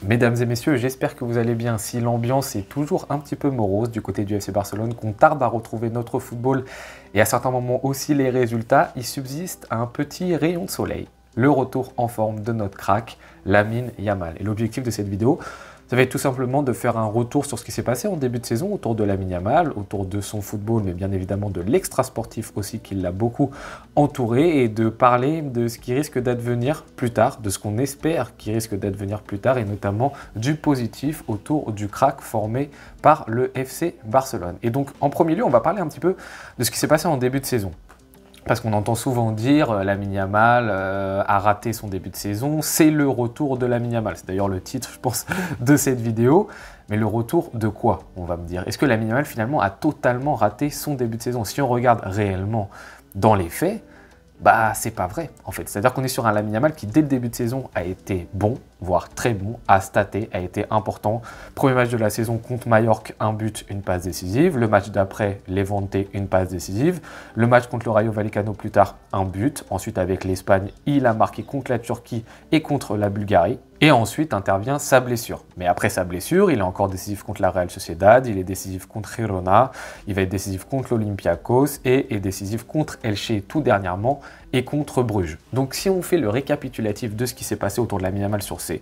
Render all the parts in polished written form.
Mesdames et messieurs, j'espère que vous allez bien. Si l'ambiance est toujours un petit peu morose du côté du FC Barcelone, qu'on tarde à retrouver notre football et à certains moments aussi les résultats, il subsiste un petit rayon de soleil. Le retour en forme de notre crack, Lamine Yamal. Et l'objectif de cette vidéo, ça va être tout simplement de faire un retour sur ce qui s'est passé en début de saison autour de Lamine Yamal, autour de son football, mais bien évidemment de l'extra-sportif aussi qui l'a beaucoup entouré, et de parler de ce qui risque d'advenir plus tard, de ce qu'on espère qui risque d'advenir plus tard, et notamment du positif autour du crack formé par le FC Barcelone. Et donc en premier lieu, on va parler un petit peu de ce qui s'est passé en début de saison. Parce qu'on entend souvent dire Lamine Yamal a raté son début de saison, c'est le retour de Lamine Yamal. C'est d'ailleurs le titre, je pense, de cette vidéo. Mais le retour de quoi, on va me dire? Est-ce que Lamine Yamal finalement a totalement raté son début de saison? Si on regarde réellement dans les faits, bah c'est pas vrai en fait. C'est-à-dire qu'on est sur un Lamine Yamal qui dès le début de saison a été bon, voire très bon, a staté, a été important. Premier match de la saison contre Majorque, un but, une passe décisive. Le match d'après, Levante, une passe décisive. Le match contre le Rayo Vallecano plus tard, un but. Ensuite avec l'Espagne, il a marqué contre la Turquie et contre la Bulgarie. Et ensuite intervient sa blessure. Mais après sa blessure, il est encore décisif contre la Real Sociedad, il est décisif contre Girona, il va être décisif contre l'Olympiakos et est décisif contre Elche tout dernièrement et contre Bruges. Donc si on fait le récapitulatif de ce qui s'est passé autour de Lamine Yamal sur ces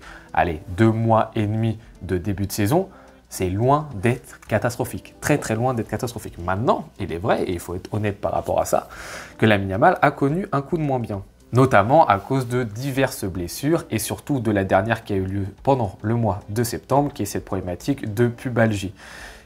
2 mois et demi de début de saison, c'est loin d'être catastrophique, très très loin d'être catastrophique. Maintenant, il est vrai, et il faut être honnête par rapport à ça, que Lamine Yamal a connu un coup de moins bien. Notamment à cause de diverses blessures et surtout de la dernière qui a eu lieu pendant le mois de septembre, qui est cette problématique de pubalgie,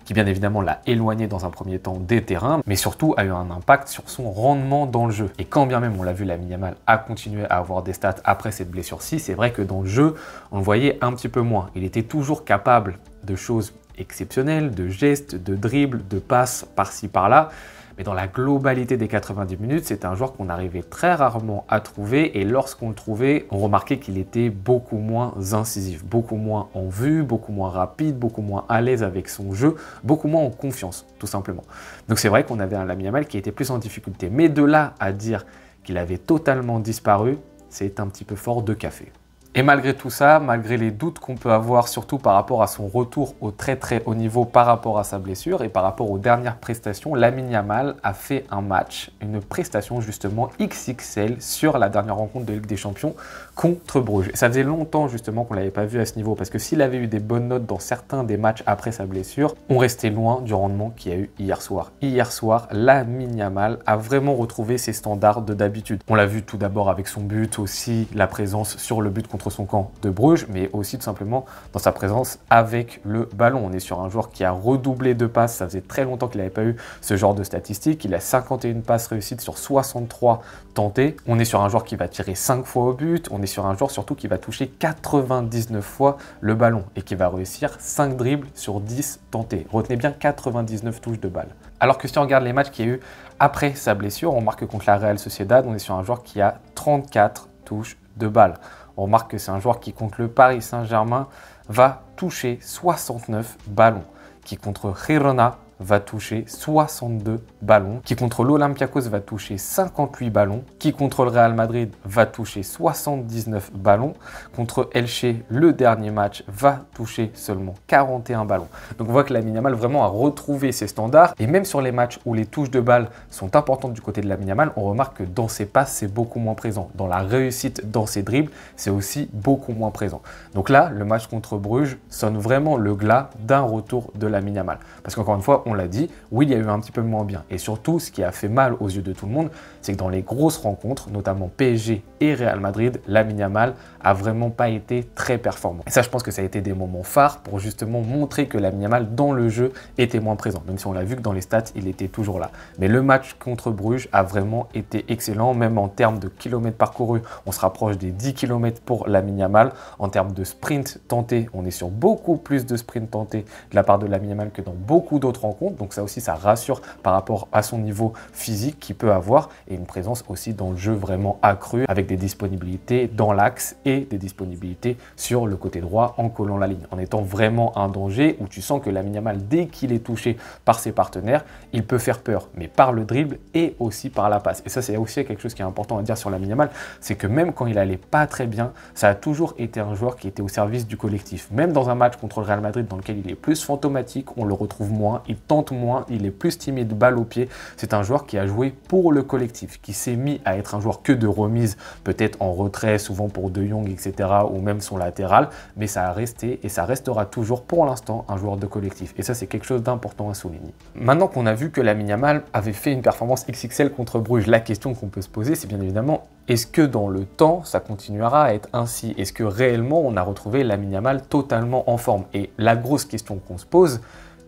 qui bien évidemment l'a éloigné dans un premier temps des terrains, mais surtout a eu un impact sur son rendement dans le jeu. Et quand bien même, on l'a vu, Lamine Yamal a continué à avoir des stats après cette blessure-ci, c'est vrai que dans le jeu, on le voyait un petit peu moins. Il était toujours capable de choses exceptionnelles, de gestes, de dribbles, de passes par-ci par-là, mais dans la globalité des 90 minutes, c'est un joueur qu'on arrivait très rarement à trouver, et lorsqu'on le trouvait, on remarquait qu'il était beaucoup moins incisif, beaucoup moins en vue, beaucoup moins rapide, beaucoup moins à l'aise avec son jeu, beaucoup moins en confiance, tout simplement. Donc c'est vrai qu'on avait un Lamine Yamal qui était plus en difficulté, mais de là à dire qu'il avait totalement disparu, c'est un petit peu fort de café. Et malgré tout ça, malgré les doutes qu'on peut avoir, surtout par rapport à son retour au très très haut niveau par rapport à sa blessure et par rapport aux dernières prestations, Lamine Yamal a fait un match, une prestation justement XXL sur la dernière rencontre de Ligue des Champions contre Bruges. Et ça faisait longtemps justement qu'on ne l'avait pas vu à ce niveau, parce que s'il avait eu des bonnes notes dans certains des matchs après sa blessure, on restait loin du rendement qu'il y a eu hier soir. Hier soir, Lamine Yamal a vraiment retrouvé ses standards de d'habitude. On l'a vu tout d'abord avec son but, aussi la présence sur le but contre son camp de Bruges, mais aussi tout simplement dans sa présence avec le ballon. On est sur un joueur qui a redoublé de passes, ça faisait très longtemps qu'il n'avait pas eu ce genre de statistiques. Il a 51 passes réussites sur 63 tentées. On est sur un joueur qui va tirer 5 fois au but, on est sur un joueur surtout qui va toucher 99 fois le ballon et qui va réussir 5 dribbles sur 10 tentés. Retenez bien, 99 touches de balle. Alors que si on regarde les matchs qu'il y a eu après sa blessure, on remarque que contre la Real Sociedad, on est sur un joueur qui a 34 touches de balle. On remarque que c'est un joueur qui, contre le Paris Saint-Germain, va toucher 69 ballons, qui contre Girona va toucher 62 ballons, qui contre l'Olympiakos va toucher 58 ballons, qui contre le Real Madrid va toucher 79 ballons, contre Elche, le dernier match, va toucher seulement 41 ballons. Donc on voit que Lamine Yamal vraiment a retrouvé ses standards, et même sur les matchs où les touches de balle sont importantes du côté de Lamine Yamal, on remarque que dans ses passes, c'est beaucoup moins présent. Dans la réussite, dans ses dribbles, c'est aussi beaucoup moins présent. Donc là, le match contre Bruges sonne vraiment le glas d'un retour de Lamine Yamal. Parce qu'encore une fois, on l'a dit, oui, il y a eu un petit peu moins bien. Et surtout, ce qui a fait mal aux yeux de tout le monde, c'est que dans les grosses rencontres, notamment PSG et Real Madrid, Lamine Yamal a vraiment pas été très performant. Et ça, je pense que ça a été des moments phares pour justement montrer que Lamine Yamal, dans le jeu, était moins présent. Même si on l'a vu que dans les stats, il était toujours là. Mais le match contre Bruges a vraiment été excellent, même en termes de kilomètres parcourus. On se rapproche des 10 km pour Lamine Yamal. En termes de sprint tenté, on est sur beaucoup plus de sprint tenté de la part de Lamine Yamal que dans beaucoup d'autres rencontres. compte. Donc ça aussi, ça rassure par rapport à son niveau physique qu'il peut avoir et une présence aussi dans le jeu vraiment accrue avec des disponibilités dans l'axe et des disponibilités sur le côté droit en collant la ligne, en étant vraiment un danger où tu sens que Lamine Yamal, dès qu'il est touché par ses partenaires, il peut faire peur, mais par le dribble et aussi par la passe. Et ça, c'est aussi quelque chose qui est important à dire sur Lamine Yamal, c'est que même quand il allait pas très bien, ça a toujours été un joueur qui était au service du collectif. Même dans un match contre le Real Madrid dans lequel il est plus fantomatique, on le retrouve moins, il tente moins, il est plus timide, balle au pied. C'est un joueur qui a joué pour le collectif, qui s'est mis à être un joueur que de remise, peut-être en retrait, souvent pour De Jong, etc., ou même son latéral, mais ça a resté et ça restera toujours pour l'instant un joueur de collectif. Et ça, c'est quelque chose d'important à souligner. Maintenant qu'on a vu que Lamine Yamal avait fait une performance XXL contre Bruges, la question qu'on peut se poser, c'est bien évidemment, est-ce que dans le temps, ça continuera à être ainsi? Est-ce que réellement, on a retrouvé Lamine Yamal totalement en forme? Et la grosse question qu'on se pose,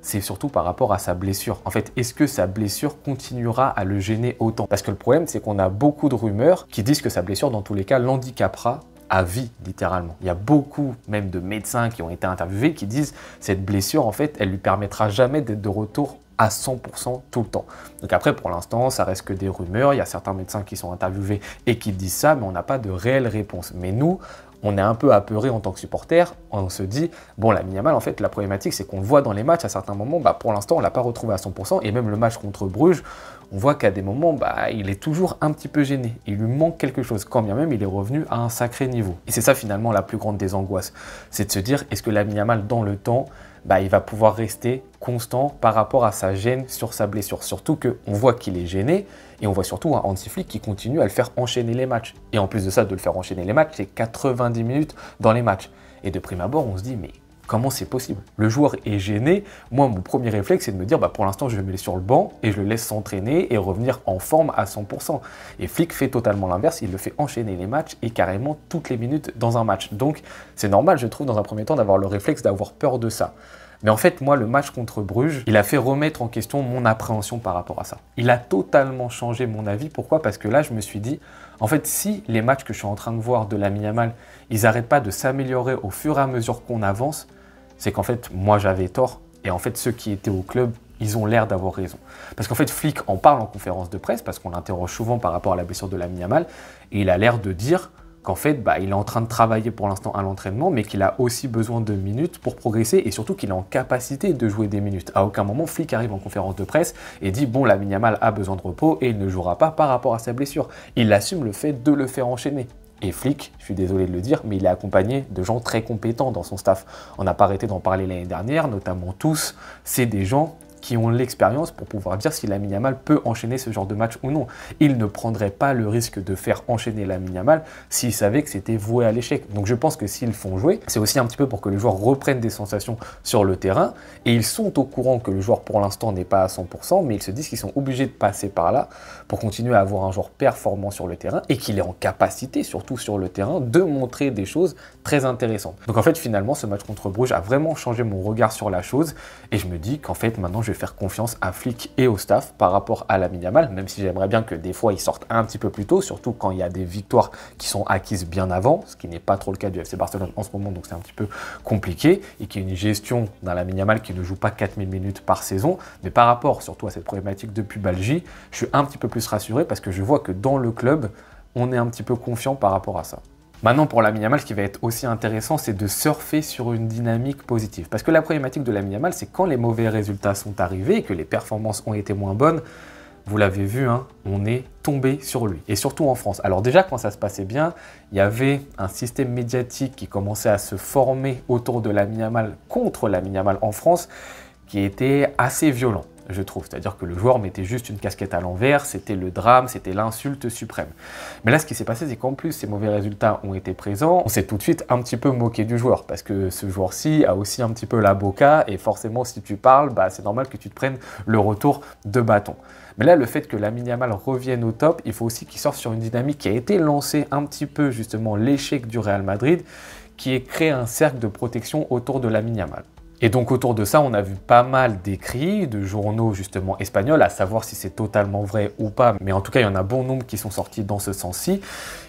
c'est surtout par rapport à sa blessure. En fait, est-ce que sa blessure continuera à le gêner autant? Parce que le problème, c'est qu'on a beaucoup de rumeurs qui disent que sa blessure, dans tous les cas, l'handicapera à vie, littéralement. Il y a beaucoup même de médecins qui ont été interviewés qui disent cette blessure, en fait, elle lui permettra jamais d'être de retour à 100% tout le temps. Donc après, pour l'instant, ça reste que des rumeurs. Il y a certains médecins qui sont interviewés et qui disent ça, mais on n'a pas de réelle réponse. Mais nous, on est un peu apeurés en tant que supporters. On se dit, bon, Lamine Yamal, en fait, la problématique, c'est qu'on le voit dans les matchs à certains moments. Pour l'instant, on ne l'a pas retrouvé à 100%. Et même le match contre Bruges, on voit qu'à des moments, il est toujours un petit peu gêné. Il lui manque quelque chose, quand bien même il est revenu à un sacré niveau. Et c'est ça, finalement, la plus grande des angoisses. C'est de se dire, est-ce que Lamine Yamal, dans le temps, il va pouvoir rester constant par rapport à sa gêne sur sa blessure. Surtout qu'on voit qu'il est gêné et on voit surtout un Hansi Flick qui continue à le faire enchaîner les matchs. Et en plus de ça, de le faire enchaîner les matchs, c'est 90 minutes dans les matchs. Et de prime abord, on se dit, mais comment c'est possible? Le joueur est gêné. Moi, mon premier réflexe, c'est de me dire, pour l'instant, je le mets sur le banc et je le laisse s'entraîner et revenir en forme à 100%. Et Flick fait totalement l'inverse. Il le fait enchaîner les matchs et carrément toutes les minutes dans un match. Donc, c'est normal, je trouve, dans un premier temps, d'avoir le réflexe d'avoir peur de ça. Mais en fait, moi, le match contre Bruges, il a fait remettre en question mon appréhension par rapport à ça. Il a totalement changé mon avis. Pourquoi? Parce que là, je me suis dit, en fait, si les matchs que je suis en train de voir de Lamine Yamal, ils n'arrêtent pas de s'améliorer au fur et à mesure qu'on avance, c'est qu'en fait, moi, j'avais tort. Et en fait, ceux qui étaient au club, ils ont l'air d'avoir raison. Parce qu'en fait, Flick en parle en conférence de presse, parce qu'on l'interroge souvent par rapport à la blessure de Lamine Yamal, et il a l'air de dire qu'en fait, il est en train de travailler pour l'instant à l'entraînement, mais qu'il a aussi besoin de minutes pour progresser et surtout qu'il est en capacité de jouer des minutes. À aucun moment, Flick arrive en conférence de presse et dit « Bon, Lamine Yamal a besoin de repos et il ne jouera pas par rapport à sa blessure. » Il assume le fait de le faire enchaîner. Et Flick, je suis désolé de le dire, mais il est accompagné de gens très compétents dans son staff. On n'a pas arrêté d'en parler l'année dernière, notamment tous. C'est des gens qui ont l'expérience pour pouvoir dire si Lamine Yamal peut enchaîner ce genre de match ou non. Il ne prendrait pas le risque de faire enchaîner Lamine Yamal s'il savait que c'était voué à l'échec. Donc je pense que s'ils font jouer, c'est aussi un petit peu pour que le joueur reprenne des sensations sur le terrain. Et ils sont au courant que le joueur pour l'instant n'est pas à 100%, mais ils se disent qu'ils sont obligés de passer par là pour continuer à avoir un joueur performant sur le terrain et qu'il est en capacité, surtout sur le terrain, de montrer des choses très intéressantes. Donc en fait, finalement, ce match contre Bruges a vraiment changé mon regard sur la chose et je me dis qu'en fait, maintenant, je vais faire confiance à Flick et au staff par rapport à Lamine Yamal, même si j'aimerais bien que des fois ils sortent un petit peu plus tôt, surtout quand il y a des victoires qui sont acquises bien avant, ce qui n'est pas trop le cas du FC Barcelone en ce moment, donc c'est un petit peu compliqué, et qu'il y a une gestion d'un Lamine Yamal qui ne joue pas 4000 minutes par saison, mais par rapport surtout à cette problématique de pubalgie, je suis un petit peu plus rassuré parce que je vois que dans le club, on est un petit peu confiant par rapport à ça. Maintenant, pour Lamine Yamal, ce qui va être aussi intéressant, c'est de surfer sur une dynamique positive. Parce que la problématique de Lamine Yamal, c'est quand les mauvais résultats sont arrivés et que les performances ont été moins bonnes, vous l'avez vu, on est tombé sur lui, et surtout en France. Alors déjà, quand ça se passait bien, il y avait un système médiatique qui commençait à se former autour de Lamine Yamal contre Lamine Yamal en France, qui était assez violent, je trouve. C'est-à-dire que le joueur mettait juste une casquette à l'envers, c'était le drame, c'était l'insulte suprême. Mais là, ce qui s'est passé, c'est qu'en plus, ces mauvais résultats ont été présents, on s'est tout de suite un petit peu moqué du joueur, parce que ce joueur-ci a aussi un petit peu la boca, et forcément, si tu parles, c'est normal que tu te prennes le retour de bâton. Mais là, le fait que Lamine Yamal revienne au top, il faut aussi qu'il sorte sur une dynamique qui a été lancée un petit peu, justement, l'échec du Real Madrid, qui est créé un cercle de protection autour de Lamine Yamal. Et donc autour de ça, on a vu pas mal d'écrits de journaux justement espagnols, à savoir si c'est totalement vrai ou pas, mais en tout cas, il y en a bon nombre qui sont sortis dans ce sens-ci,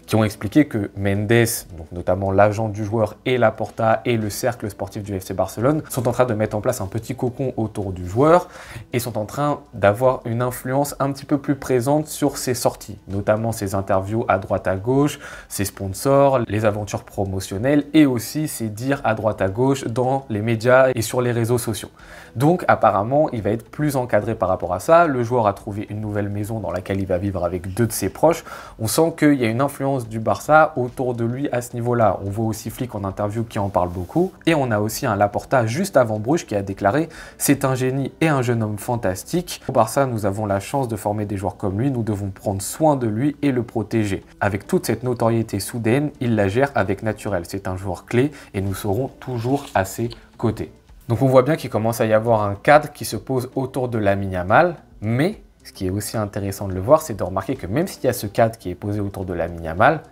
qui ont expliqué que Mendes, donc notamment l'agent du joueur et Laporta et le cercle sportif du FC Barcelone, sont en train de mettre en place un petit cocon autour du joueur et sont en train d'avoir une influence un petit peu plus présente sur ses sorties, notamment ses interviews à droite à gauche, ses sponsors, les aventures promotionnelles et aussi ses dires à droite à gauche dans les médias et sur les réseaux sociaux. Donc apparemment, il va être plus encadré par rapport à ça. Le joueur a trouvé une nouvelle maison dans laquelle il va vivre avec 2 de ses proches. On sent qu'il y a une influence du Barça autour de lui à ce niveau-là. On voit aussi Flick en interview qui en parle beaucoup. Et on a aussi un Laporta juste avant Bruges qui a déclaré « C'est un génie et un jeune homme fantastique. Au Barça, nous avons la chance de former des joueurs comme lui. Nous devons prendre soin de lui et le protéger. Avec toute cette notoriété soudaine, il la gère avec naturel. C'est un joueur clé et nous serons toujours à ses côtés. » Donc on voit bien qu'il commence à y avoir un cadre qui se pose autour de Lamine Yamal, mais ce qui est aussi intéressant de le voir, c'est de remarquer que même s'il y a ce cadre qui est posé autour de Lamine Yamal,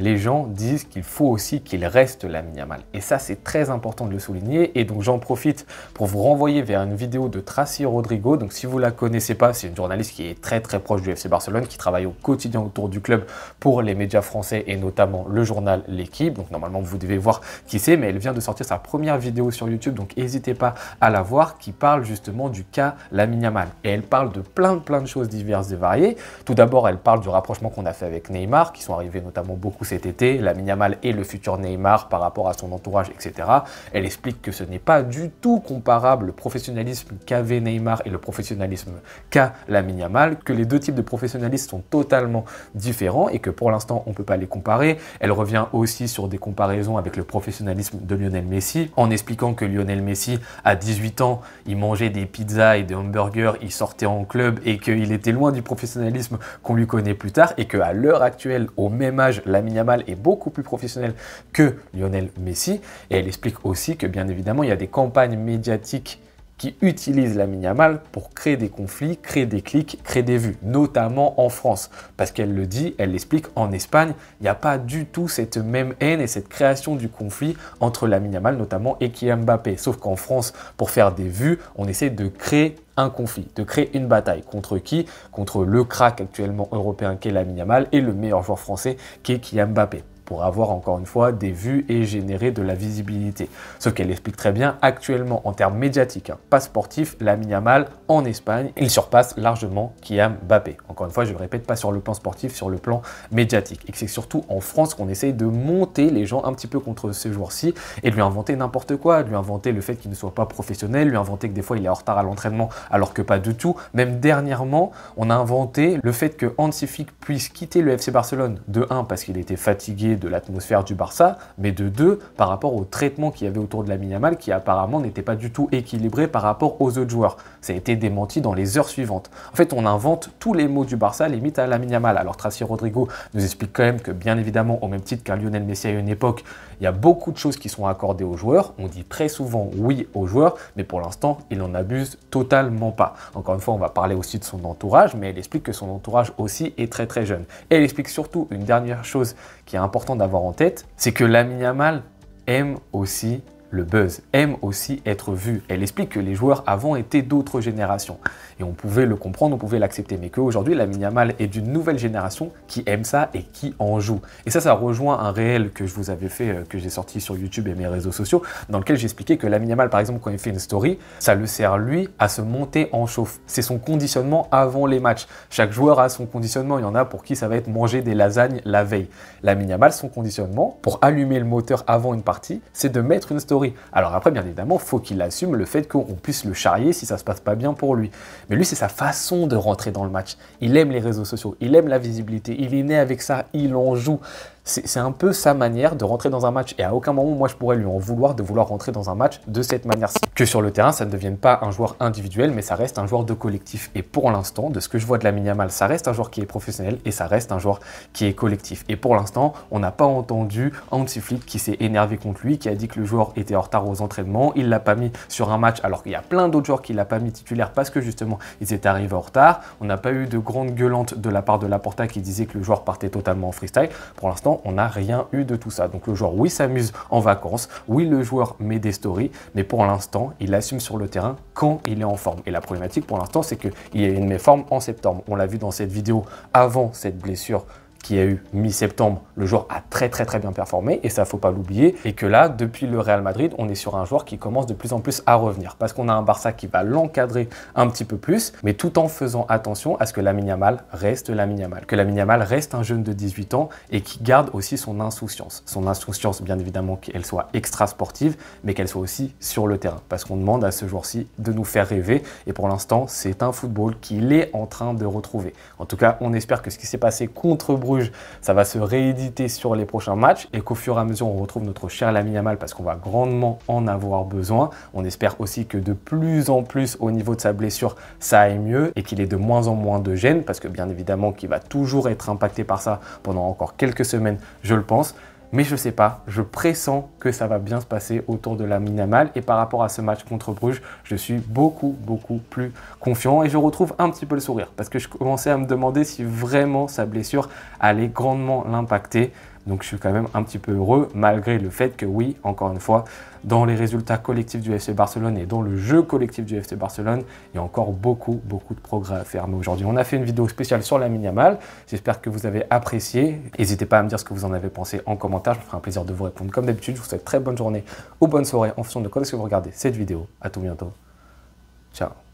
les gens disent qu'il faut aussi qu'il reste Lamine Yamal. Et ça, c'est très important de le souligner. Et donc, j'en profite pour vous renvoyer vers une vidéo de Tracy Rodrigo. Donc, si vous ne la connaissez pas, c'est une journaliste qui est très proche du FC Barcelone, qui travaille au quotidien autour du club pour les médias français et notamment le journal L'Équipe. Donc, normalement, vous devez voir qui c'est, mais elle vient de sortir sa première vidéo sur YouTube. Donc, n'hésitez pas à la voir, qui parle justement du cas Lamine Yamal. Et elle parle de plein de choses diverses et variées. Tout d'abord, elle parle du rapprochement qu'on a fait avec Neymar, qui sont arrivés notamment beaucoup cet été, Lamine Yamal et le futur Neymar par rapport à son entourage, etc. Elle explique que ce n'est pas du tout comparable le professionnalisme qu'avait Neymar et le professionnalisme qu'a Lamine Yamal, que les 2 types de professionnalistes sont totalement différents et que pour l'instant on ne peut pas les comparer. Elle revient aussi sur des comparaisons avec le professionnalisme de Lionel Messi, en expliquant que Lionel Messi, à 18 ans, il mangeait des pizzas et des hamburgers, il sortait en club et qu'il était loin du professionnalisme qu'on lui connaît plus tard et qu'à l'heure actuelle, au même âge, Lamine Yamal est beaucoup plus professionnel que Lionel Messi. Et elle explique aussi que bien évidemment, il y a des campagnes médiatiques qui utilisent Lamine Yamal pour créer des conflits, créer des clics, créer des vues, notamment en France. Parce qu'elle le dit, elle l'explique, en Espagne, il n'y a pas du tout cette même haine et cette création du conflit entre Lamine Yamal notamment et Kylian Mbappé. Sauf qu'en France, pour faire des vues, on essaie de créer un conflit, de créer une bataille. Contre qui? Contre le crack actuellement européen qu'est Lamine Yamal et le meilleur joueur français qu'est Kylian Mbappé, pour avoir encore une fois des vues et générer de la visibilité. Sauf qu'elle explique très bien, actuellement en termes médiatiques, pas sportifs, Lamine Yamal en Espagne, il surpasse largement Kylian Mbappé. Encore une fois, je le répète, pas sur le plan sportif, sur le plan médiatique. Et que c'est surtout en France qu'on essaye de monter les gens un petit peu contre ces joueurs-ci et de lui inventer n'importe quoi, de lui inventer le fait qu'il ne soit pas professionnel, lui inventer que des fois il est en retard à l'entraînement alors que pas du tout. Même dernièrement, on a inventé le fait que Hansi Flick puisse quitter le FC Barcelone, de 1 parce qu'il était fatigué de l'atmosphère du Barça, mais de 2 par rapport au traitement qu'il y avait autour de Lamine Yamal qui apparemment n'était pas du tout équilibré par rapport aux autres joueurs. Ça a été démenti dans les heures suivantes. En fait, on invente tous les mots du Barça limite à Lamine Yamal. Alors Tracy Rodrigo nous explique quand même que bien évidemment, au même titre qu'un Lionel Messi à une époque, il y a beaucoup de choses qui sont accordées aux joueurs. On dit très souvent oui aux joueurs, mais pour l'instant, il en abuse totalement pas. Encore une fois, on va parler aussi de son entourage, mais elle explique que son entourage aussi est très jeune. Et elle explique surtout une dernière chose qui est important d'avoir en tête, c'est que Lamine Yamal aime aussi le buzz, aime aussi être vu. Elle explique que les joueurs avant étaient d'autres générations. Et on pouvait le comprendre, on pouvait l'accepter. Mais qu'aujourd'hui, Lamine Yamal est d'une nouvelle génération qui aime ça et qui en joue. Et ça rejoint un réel que je vous avais fait, que j'ai sorti sur YouTube et mes réseaux sociaux, dans lequel j'expliquais que Lamine Yamal, par exemple, quand il fait une story, ça le sert, lui, à se monter en chauffe. C'est son conditionnement avant les matchs. Chaque joueur a son conditionnement. Il y en a pour qui ça va être manger des lasagnes la veille. Lamine Yamal, son conditionnement, pour allumer le moteur avant une partie, c'est de mettre une story. Alors après, bien évidemment, il faut qu'il assume le fait qu'on puisse le charrier si ça se passe pas bien pour lui. Mais lui, c'est sa façon de rentrer dans le match. Il aime les réseaux sociaux, il aime la visibilité, il est né avec ça, il en joue. C'est un peu sa manière de rentrer dans un match. Et à aucun moment, moi, je pourrais lui en vouloir de vouloir rentrer dans un match de cette manière-ci. Que sur le terrain, ça ne devienne pas un joueur individuel, mais ça reste un joueur de collectif. Et pour l'instant, de ce que je vois de Lamine Yamal, ça reste un joueur qui est professionnel et ça reste un joueur qui est collectif. Et pour l'instant, on n'a pas entendu Hansi Flick qui s'est énervé contre lui, qui a dit que le joueur était en retard aux entraînements. Il ne l'a pas mis sur un match, alors qu'il y a plein d'autres joueurs qui ne l'ont pas mis titulaire parce que justement, ils étaient arrivés en retard. On n'a pas eu de grande gueulante de la part de Laporta qui disait que le joueur partait totalement en freestyle. Pour l'instant, on n'a rien eu de tout ça. Donc le joueur, oui, s'amuse en vacances, oui, le joueur met des stories, mais pour l'instant, il assume sur le terrain quand il est en forme. Et la problématique pour l'instant, c'est qu'il y a une méforme en septembre. On l'a vu dans cette vidéo avant cette blessure qui a eu mi-septembre, le joueur a très bien performé et ça faut pas l'oublier. Et que là, depuis le Real Madrid, on est sur un joueur qui commence de plus en plus à revenir parce qu'on a un Barça qui va l'encadrer un petit peu plus, mais tout en faisant attention à ce que Lamine Yamal reste Lamine Yamal, que Lamine Yamal reste un jeune de 18 ans et qui garde aussi son insouciance. Son insouciance, bien évidemment, qu'elle soit extra sportive, mais qu'elle soit aussi sur le terrain parce qu'on demande à ce joueur-ci de nous faire rêver et pour l'instant, c'est un football qu'il est en train de retrouver. En tout cas, on espère que ce qui s'est passé contre Bruges, ça va se rééditer sur les prochains matchs et qu'au fur et à mesure, on retrouve notre cher Lamine Yamal parce qu'on va grandement en avoir besoin. On espère aussi que de plus en plus, au niveau de sa blessure, ça aille mieux et qu'il ait de moins en moins de gêne parce que bien évidemment qu'il va toujours être impacté par ça pendant encore quelques semaines, je le pense. Mais je sais pas, je pressens que ça va bien se passer autour de Lamine Yamal et par rapport à ce match contre Bruges, je suis beaucoup plus confiant et je retrouve un petit peu le sourire parce que je commençais à me demander si vraiment sa blessure allait grandement l'impacter. Donc je suis quand même un petit peu heureux malgré le fait que oui, encore une fois, dans les résultats collectifs du FC Barcelone et dans le jeu collectif du FC Barcelone, il y a encore beaucoup de progrès à faire. Mais aujourd'hui, on a fait une vidéo spéciale sur Lamine Yamal. J'espère que vous avez apprécié. N'hésitez pas à me dire ce que vous en avez pensé en commentaire. Je me ferai un plaisir de vous répondre comme d'habitude. Je vous souhaite très bonne journée ou bonne soirée en fonction de quand est-ce que vous regardez cette vidéo. À tout bientôt. Ciao.